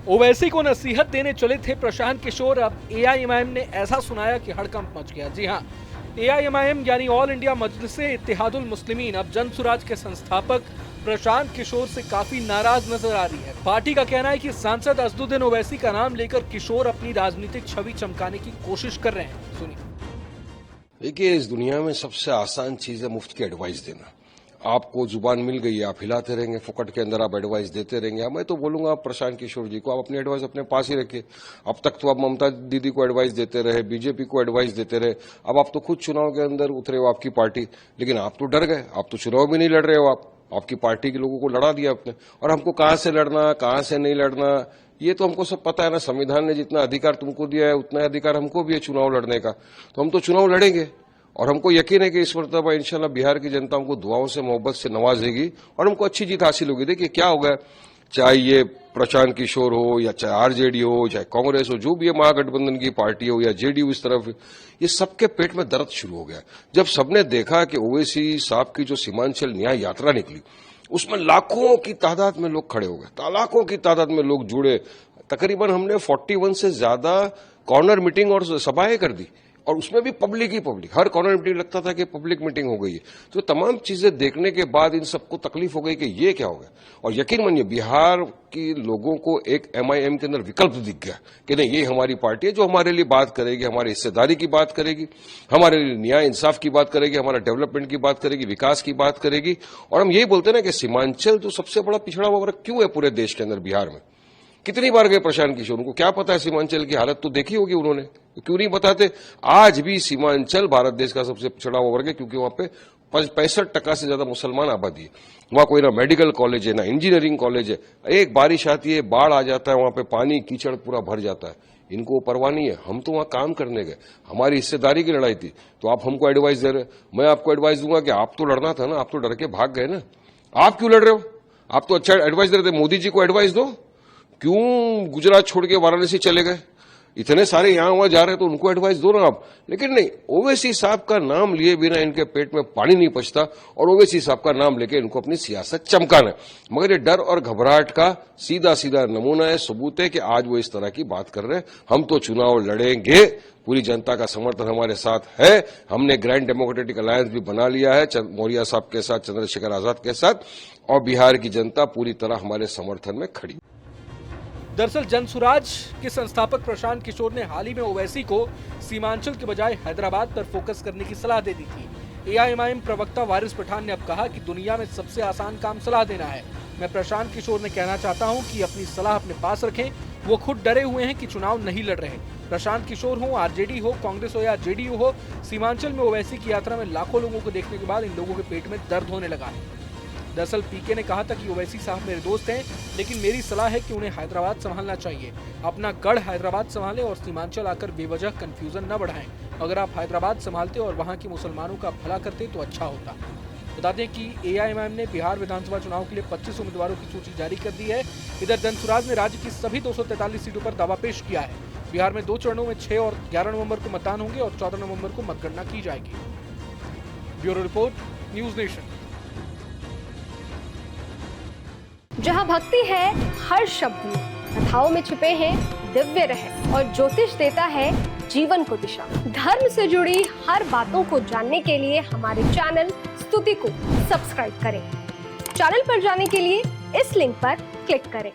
ओवैसी को नसीहत देने चले थे प्रशांत किशोर। अब एआईएमआईएम ने ऐसा सुनाया कि हड़कंप मच गया। जी हां, एआईएमआईएम यानी ऑल इंडिया मजलिसे इत्तेहादुल मुस्लिमीन अब जनसुराज के संस्थापक प्रशांत किशोर से काफी नाराज नजर आ रही है। पार्टी का कहना है कि सांसद असदुद्दीन ओवैसी का नाम लेकर किशोर अपनी राजनीतिक छवि चमकाने की कोशिश कर रहे हैं। सुनिए। देखिए, इस दुनिया में सबसे आसान चीज है मुफ्त की एडवाइस देना। आपको जुबान मिल गई है, आप हिलाते रहेंगे, फुकट के अंदर आप एडवाइस देते रहेंगे। मैं तो बोलूंगा आप प्रशांत किशोर जी को आप अपनी एडवाइस अपने पास ही रखिए। अब तक तो आप ममता दीदी को एडवाइस देते रहे, बीजेपी को एडवाइस देते रहे। अब आप तो खुद चुनाव के अंदर उतरे हो, आपकी पार्टी, लेकिन आप तो डर गए। आप तो चुनाव भी नहीं लड़ रहे हो। आपकी पार्टी के लोगों को लड़ा दिया आपने। और हमको कहां से लड़ना, कहां से नहीं लड़ना, ये तो हमको सब पता है ना। संविधान ने जितना अधिकार तुमको दिया है उतना अधिकार हमको भी है चुनाव लड़ने का। तो हम तो चुनाव लड़ेंगे और हमको यकीन है कि इस मरतबा इंशाल्लाह बिहार की जनता हमको दुआओं से मोहब्बत से नवाजेगी और हमको अच्छी जीत हासिल होगी। देखिए क्या हो गया, चाहे ये प्रशांत किशोर हो या चाहे आरजेडी हो, चाहे कांग्रेस हो, जो भी है महागठबंधन की पार्टी हो या जेडीयू इस तरफ, ये सबके पेट में दर्द शुरू हो गया। जब सबने देखा कि ओवैसी साहब की जो सीमांचल न्याय यात्रा निकली उसमें लाखों की तादाद में लोग खड़े हो गए, लाखों की तादाद में लोग जुड़े। तकरीबन हमने 41 से ज्यादा कॉर्नर मीटिंग और सभाएं कर दी और उसमें भी पब्लिक ही पब्लिक। हर कॉर्नर मीटिंग लगता था कि पब्लिक मीटिंग हो गई है। तो तमाम चीजें देखने के बाद इन सबको तकलीफ हो गई कि ये क्या हो गया। और यकीन मानिए बिहार के लोगों को एक एमआईएम के अंदर विकल्प दिख गया कि नहीं, ये हमारी पार्टी है जो हमारे लिए बात करेगी, हमारी हिस्सेदारी की बात करेगी, हमारे लिए न्याय इंसाफ की बात करेगी, हमारा डेवलपमेंट की बात करेगी, विकास की बात करेगी। और हम यही बोलते हैं ना कि सीमांचल जो सबसे बड़ा पिछड़ा हुआ वर्ग क्यों है पूरे देश के अंदर, बिहार में कितनी बार गए प्रशांत किशोर, उनको क्या पता है सीमांचल की हालत तो देखी होगी उन्होंने, क्यों नहीं बताते। आज भी सीमांचल भारत देश का सबसे पिछड़ा हुआ वर्ग है क्योंकि वहां पे 65% से ज्यादा मुसलमान आबादी है। वहां कोई ना मेडिकल कॉलेज है, ना इंजीनियरिंग कॉलेज है। एक बारिश आती है, बाढ़ आ जाता है, वहां पे पानी कीचड़ पूरा भर जाता है। इनको परवाह नहीं है। हम तो वहां काम करने गए, हमारी हिस्सेदारी की लड़ाई थी, तो आप हमको एडवाइस दे रहे। मैं आपको एडवाइस दूंगा कि आप तो लड़ना था ना, आप तो डर के भाग गए ना। आप क्यों लड़ रहे हो? आप तो अच्छा एडवाइस दे रहे थे, मोदी जी को एडवाइस दो। क्यों गुजरात छोड़ के वाराणसी चले गए? इतने सारे यहां वहां जा रहे हैं तो उनको एडवाइस दो ना आप। लेकिन नहीं, ओवैसी साहब का नाम लिए बिना इनके पेट में पानी नहीं पचता और ओवैसी साहब का नाम लेके इनको अपनी सियासत चमकाना है। मगर ये डर और घबराहट का सीधा सीधा नमूना है, सबूत है कि आज वो इस तरह की बात कर रहे हैं। हम तो चुनाव लड़ेंगे, पूरी जनता का समर्थन हमारे साथ है। हमने ग्रैंड डेमोक्रेटिक अलायंस भी बना लिया है मौर्य साहब के साथ, चंद्रशेखर आजाद के साथ, और बिहार की जनता पूरी तरह हमारे समर्थन में खड़ी। दरअसल जनसुराज के संस्थापक प्रशांत किशोर ने हाल ही में ओवैसी को सीमांचल के बजाय हैदराबाद पर फोकस करने की सलाह दे दी थी। एआईएमआईएम प्रवक्ता वारिस पठान ने अब कहा कि दुनिया में सबसे आसान काम सलाह देना है। मैं प्रशांत किशोर ने कहना चाहता हूं कि अपनी सलाह अपने पास रखें। वो खुद डरे हुए हैं कि चुनाव नहीं लड़ रहे। प्रशांत किशोर हो, आरजेडी हो, कांग्रेस हो या जेडीयू हो, सीमांचल में ओवैसी की यात्रा में लाखों लोगों को देखने के बाद इन लोगों के पेट में दर्द होने लगा है। दरअसल पीके ने कहा था कि ओवैसी साहब मेरे दोस्त हैं, लेकिन मेरी सलाह है कि उन्हें हैदराबाद संभालना चाहिए। अपना गढ़ हैदराबाद संभालें और सीमांचल आकर बेवजह कंफ्यूजन न बढ़ाएं। अगर आप हैदराबाद संभालते और वहां के मुसलमानों का भला करते तो अच्छा होता। बता दें कि एआईएमआईएम ने बिहार विधानसभा चुनाव के लिए 25 उम्मीदवारों की सूची जारी कर दी है। इधर जनसुराज ने राज्य की सभी 243 सीटों पर दावा पेश किया है। बिहार में 2 चरणों में 6 और 11 नवंबर को मतदान होंगे और 14 नवंबर को मतगणना की जाएगी। Bureau report, news nation. जहाँ भक्ति है हर शब्द में, कथाओं में छुपे हैं दिव्य रहस्य और ज्योतिष देता है जीवन को दिशा। धर्म से जुड़ी हर बातों को जानने के लिए हमारे चैनल स्तुति को सब्सक्राइब करें। चैनल पर जाने के लिए इस लिंक पर क्लिक करें।